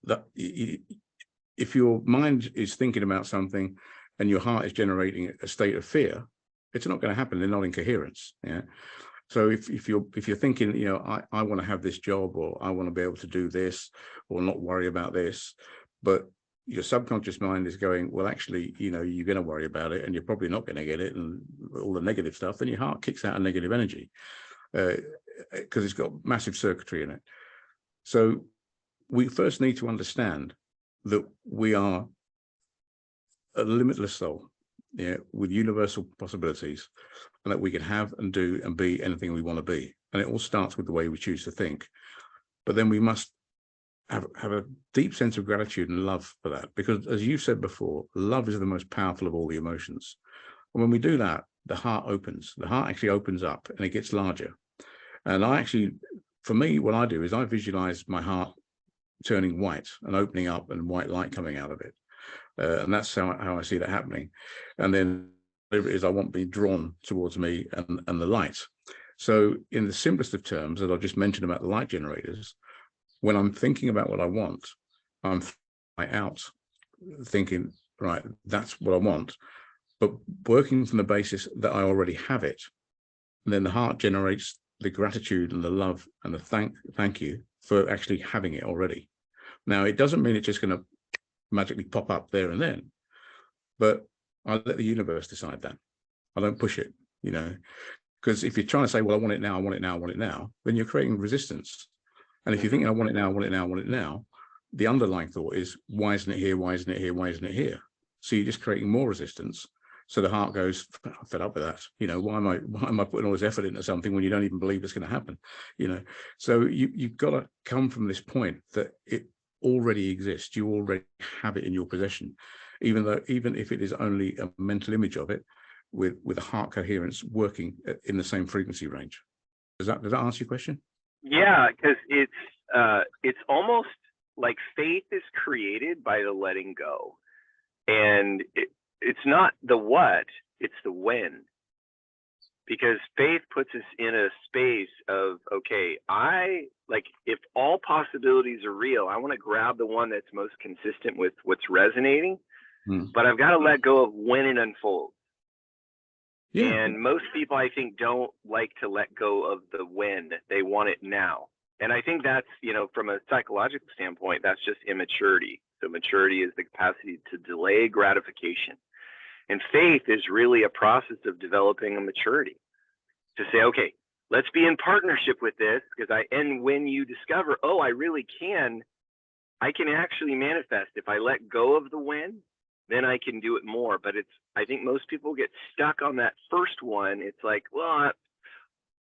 that if your mind is thinking about something and your heart is generating a state of fear, it's not going to happen. They're not in coherence. Yeah. So if you're thinking, you know, I want to have this job, or I want to be able to do this, or not worry about this, but your subconscious mind is going, well, actually, you know, you're going to worry about it and you're probably not going to get it, and all the negative stuff, then your heart kicks out a negative energy because it's got massive circuitry in it. So we first need to understand that we are a limitless soul, yeah, with universal possibilities, and that we can have and do and be anything we want to be. And it all starts with the way we choose to think. But then we must have a deep sense of gratitude and love for that, because as you said before, love is the most powerful of all the emotions. And when we do that, the heart actually opens up and it gets larger. And for me, what I do is I visualize my heart turning white and opening up and white light coming out of it. And that's how I see that happening. And then whatever it is I want being drawn towards me and the light. So in the simplest of terms, that I just mentioned about the light generators, when I'm thinking about what I want, I'm out thinking, right, that's what I want, but working from the basis that I already have it. And then the heart generates the gratitude and the love and the thank you for actually having it already. Now, it doesn't mean it's just going to magically pop up there and then, but I let the universe decide that. I don't push it, you know, because if you're trying to say, well, I want it now, I want it now, I want it now, then you're creating resistance. And if you're thinking, I want it now, I want it now, I want it now, the underlying thought is, why isn't it here? Why isn't it here? Why isn't it here? So you're just creating more resistance. So the heart goes, I'm fed up with that. You know, why am I putting all this effort into something when you don't even believe it's going to happen? You know, so you've got to come from this point that it already exists. You already have it in your possession, even if it is only a mental image of it, with a heart coherence working in the same frequency range. Does that answer your question? Yeah, because it's almost like faith is created by the letting go, and it's not the what, it's the when. Because faith puts us in a space of, okay, if all possibilities are real, I want to grab the one that's most consistent with what's resonating, but I've got to let go of when it unfolds. Yeah. And most people, I think, don't like to let go of the when. They want it now. And I think that's, from a psychological standpoint, that's just immaturity. So maturity is the capacity to delay gratification. And faith is really a process of developing a maturity to say, okay, let's be in partnership with this, and when you discover, oh, I can actually manifest. If I let go of the when, then I can do it more. But I think most people get stuck on that first one. It's like, well,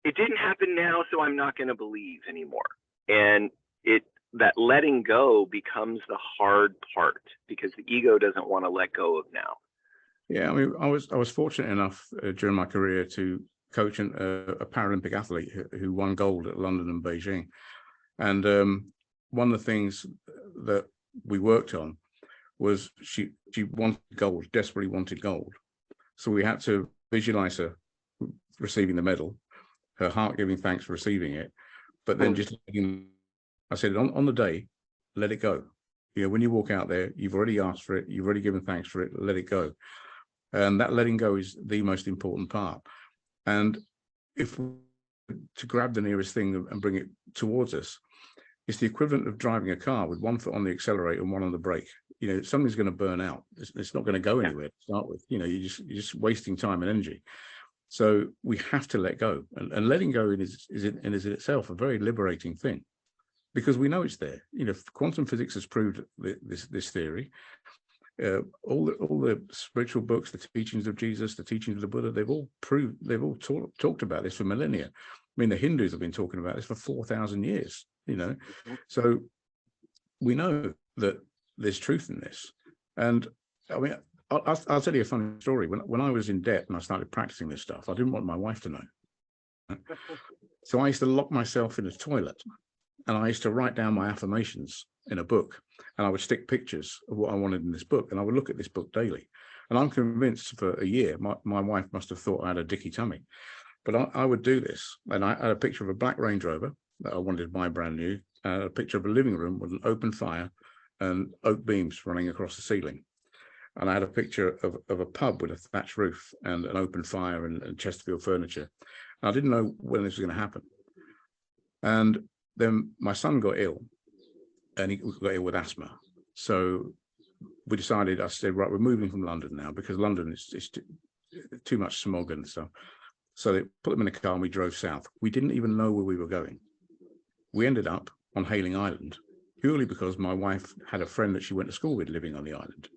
it didn't happen now, so I'm not going to believe anymore. And that letting go becomes the hard part because the ego doesn't want to let go of now. Yeah, I mean, I was fortunate enough during my career to coach a Paralympic athlete who won gold at London and Beijing. And one of the things that we worked on was she wanted gold, desperately wanted gold. So we had to visualize her receiving the medal, her heart giving thanks for receiving it, but then I said, on the day, let it go. When you walk out there, you've already asked for it, you've already given thanks for it, let it go. And that letting go is the most important part. And if to grab the nearest thing and bring it towards us, it's the equivalent of driving a car with one foot on the accelerator and one on the brake. Something's going to burn out. It's not going to go anywhere to start with. You're just wasting time and energy. So we have to let go, and letting go is in itself a very liberating thing, because we know it's there. Quantum physics has proved this theory. All the spiritual books, the teachings of Jesus, the teachings of the Buddha, they've all talked about this for millennia. I mean, the Hindus have been talking about this for 4,000 years, So we know that there's truth in this. And I mean, I'll tell you a funny story. When I was in debt and I started practicing this stuff, I didn't want my wife to know. So I used to lock myself in a toilet, and I used to write down my affirmations in a book, and I would stick pictures of what I wanted in this book, and I would look at this book daily. And I'm convinced for a year, my wife must have thought I had a dicky tummy, but I would do this. And I had a picture of a black Range Rover that I wanted to buy brand new, a picture of a living room with an open fire and oak beams running across the ceiling. And I had a picture of a pub with a thatched roof and an open fire and Chesterfield furniture. And I didn't know when this was going to happen. And then my son got ill, and he got ill with asthma. So we decided, I said, right, we're moving from London now, because London is too much smog and stuff. So they put them in a car and we drove south. We didn't even know where we were going. We ended up on Hayling Island, purely because my wife had a friend that she went to school with living on the island.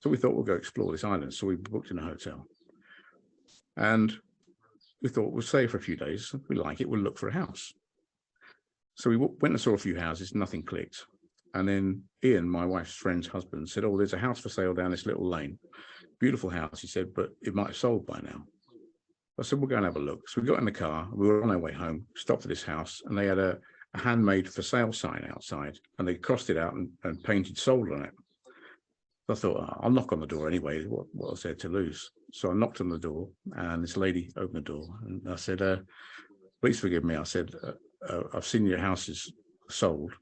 So we thought we'll go explore this island. So we booked in a hotel. And we thought we'll stay for a few days. If we like it, we'll look for a house. So we went and saw a few houses, nothing clicked. And then Ian, my wife's friend's husband, said, oh, there's a house for sale down this little lane. Beautiful house, he said, but it might have sold by now. I said, we'll go and have a look. So we got in the car, we were on our way home, stopped at this house, and they had a handmade for sale sign outside, and they crossed it out and painted sold on it. So I thought, oh, I'll knock on the door anyway. What was there to lose? So I knocked on the door, and this lady opened the door, and I said, please forgive me. I said, I've seen your house is sold,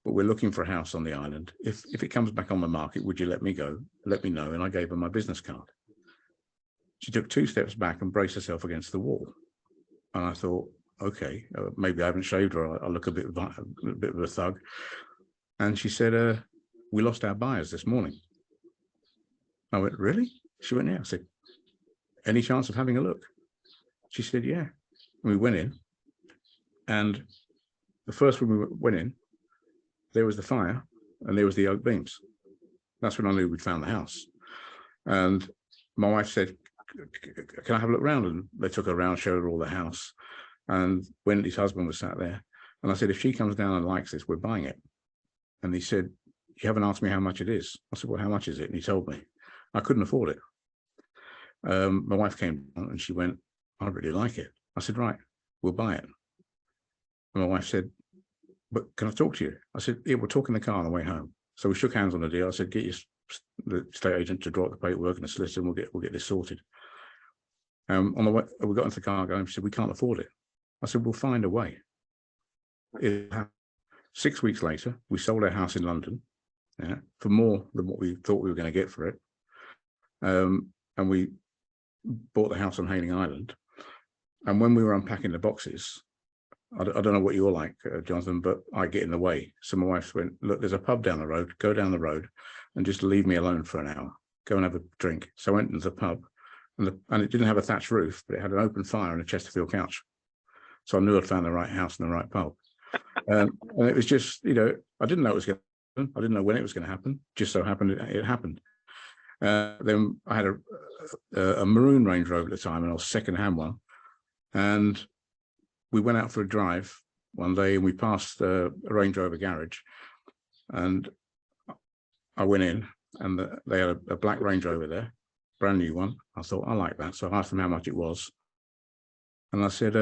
but we're looking for a house on the island. If it comes back on the market, would you let me go? Let me know. And I gave her my business card. She took 2 steps back and braced herself against the wall. And I thought, okay, maybe I haven't shaved her. I look a bit of a thug. And she said, we lost our buyers this morning. I went, really? She went, yeah. I said, any chance of having a look? She said, yeah. And we went in. And the first when we went in, there was the fire and there was the oak beams. That's when I knew we'd found the house. And my wife said, can I have a look around? And they took her around, showed her all the house. And Wendy's husband was sat there. And I said, if she comes down and likes this, we're buying it. And he said, you haven't asked me how much it is. I said, well, how much is it? And he told me. I couldn't afford it. My wife came down and she went, I really like it. I said, right, we'll buy it. And my wife said, but can I talk to you? I said, yeah, we'll talk in the car on the way home. So we shook hands on the deal. I said, get the estate agent to draw up the paperwork and the solicitor, and we'll get this sorted. On the way, we got into the car and she said, we can't afford it. I said, we'll find a way. 6 weeks later, we sold our house in London, for more than what we thought we were going to get for it. And we bought the house on Hayling Island. And when we were unpacking the boxes, I don't know what you're like, Jonathan, but I get in the way. So my wife went, look, there's a pub down the road, go down the road and just leave me alone for an hour. Go and have a drink. So I went into the pub and it didn't have a thatched roof, but it had an open fire and a Chesterfield couch. So I knew I'd found the right house and the right pub. And it was just, I didn't know it was going to happen. I didn't know when it was going to happen. Just so happened it happened. Then I had a maroon Range Rover at the time, and I was second-hand one. And we went out for a drive one day, and we passed a Range Rover garage. And I went in, and they had a black Range Rover there, brand new one. I thought, I like that. So I asked them how much it was. And I said,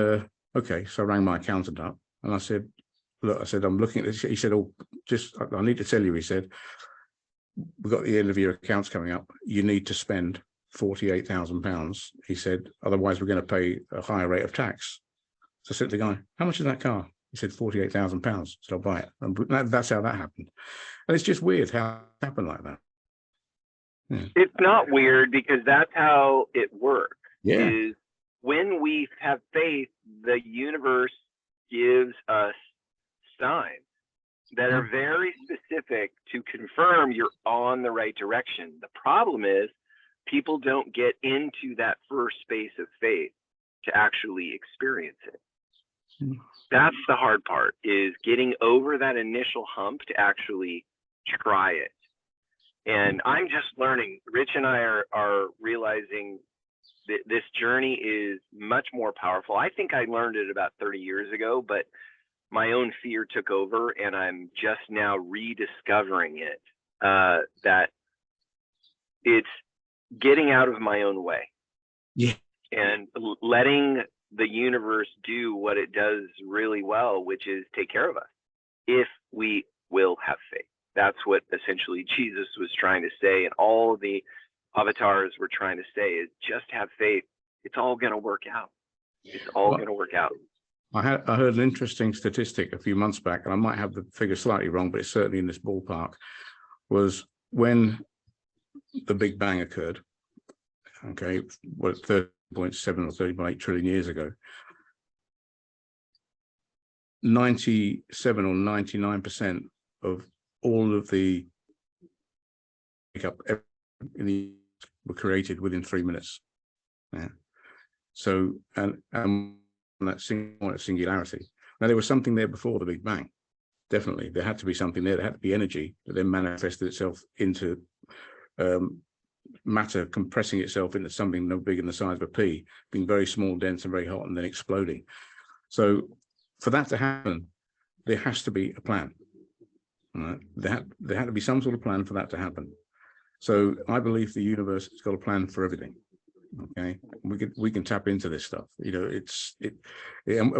okay. So I rang my accountant up, and I said, look, I'm looking at this. He said, oh, I need to tell you, he said, we've got the end of your accounts coming up. You need to spend £48,000. He said, otherwise we're going to pay a higher rate of tax. So I said to the guy, how much is that car? He said, £48,000. So I'll buy it. And that's how that happened. And it's just weird how it happened like that. Yeah. It's not weird, because that's how it works. Yeah. Is when we have faith, the universe gives us signs that are very specific to confirm you're on the right direction. The problem is people don't get into that first space of faith to actually experience it. That's the hard part, is getting over that initial hump to actually try it. And I'm just learning. Rich and I are realizing that this journey is much more powerful. I think I learned it about 30 years ago, but my own fear took over, and I'm just now rediscovering it, that it's getting out of my own way. Yeah. And letting the universe do what it does really well, which is take care of us if we will have faith. That's what essentially Jesus was trying to say, and all the avatars were trying to say, is just have faith. It's all going to work out. It's all going to work out. I heard an interesting statistic a few months back, and I might have the figure slightly wrong, but it's certainly in this ballpark, was when the Big Bang occurred, okay, 30.7 or 30.8 trillion years ago, 97 or 99% of all of the makeup in the were created within 3 minutes. Yeah. So, and that singularity. Now, there was something there before the Big Bang. Definitely, there had to be something there. There had to be energy that then manifested itself into matter, compressing itself into something no bigger than the size of a pea, being very small, dense, and very hot, and then exploding. So, for that to happen, there has to be a plan. Right? There had to be some sort of plan for that to happen. So, I believe the universe has got a plan for everything. Okay, we can tap into this stuff. And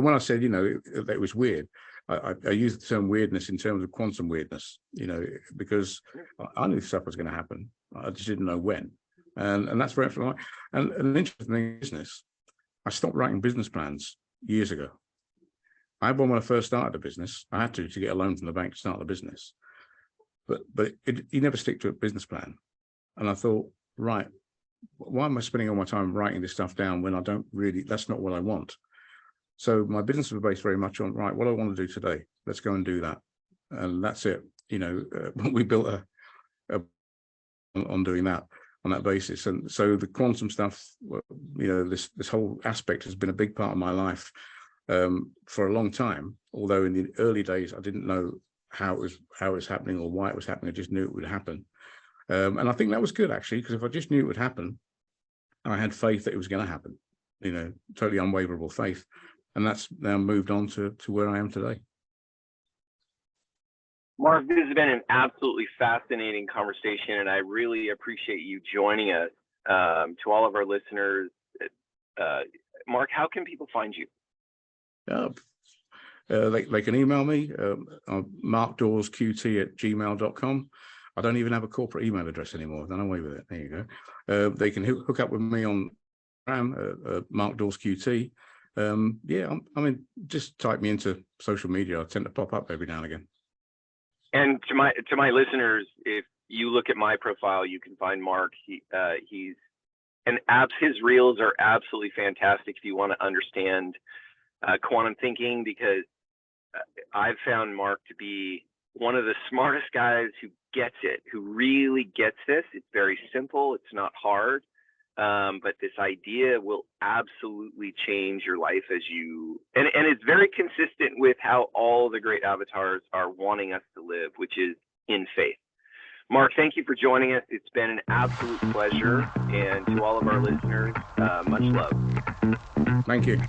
when I said, that it was weird, I used the term weirdness in terms of quantum weirdness, because I knew stuff was going to happen. I just didn't know when. And that's very right. And an interesting thing in business, I stopped writing business plans years ago. I had one when I first started the business. I had to get a loan from the bank to start the business. But you never stick to a business plan. And I thought, right, why am I spending all my time writing this stuff down when I don't really, that's not what I want. So my business was based very much on, right, what do I want to do today? Let's go and do that. And that's it. We built on doing that, on that basis. And so the quantum stuff, this whole aspect has been a big part of my life for a long time. Although in the early days, I didn't know how it was happening or why it was happening. I just knew it would happen. And I think that was good, actually, because if I just knew it would happen, I had faith that it was going to happen, totally unwaverable faith. And that's now moved on to where I am today. Mark, this has been an absolutely fascinating conversation, and I really appreciate you joining us. To all of our listeners, Mark, how can people find you? They can email me, markdawesqt@gmail.com. I don't even have a corporate email address anymore. I've done away with it. There you go. They can hook up with me on Mark Dawes QT. Yeah, I mean, just type me into social media. I tend to pop up every now and again. And to my listeners, if you look at my profile, you can find Mark. He's his reels are absolutely fantastic if you want to understand quantum thinking, because I've found Mark to be one of the smartest guys who gets it, who really gets this. It's very simple. It's not hard. But this idea will absolutely change your life and it's very consistent with how all the great avatars are wanting us to live, which is in faith. Mark, thank you for joining us. It's been an absolute pleasure. And to all of our listeners, much love. Thank you.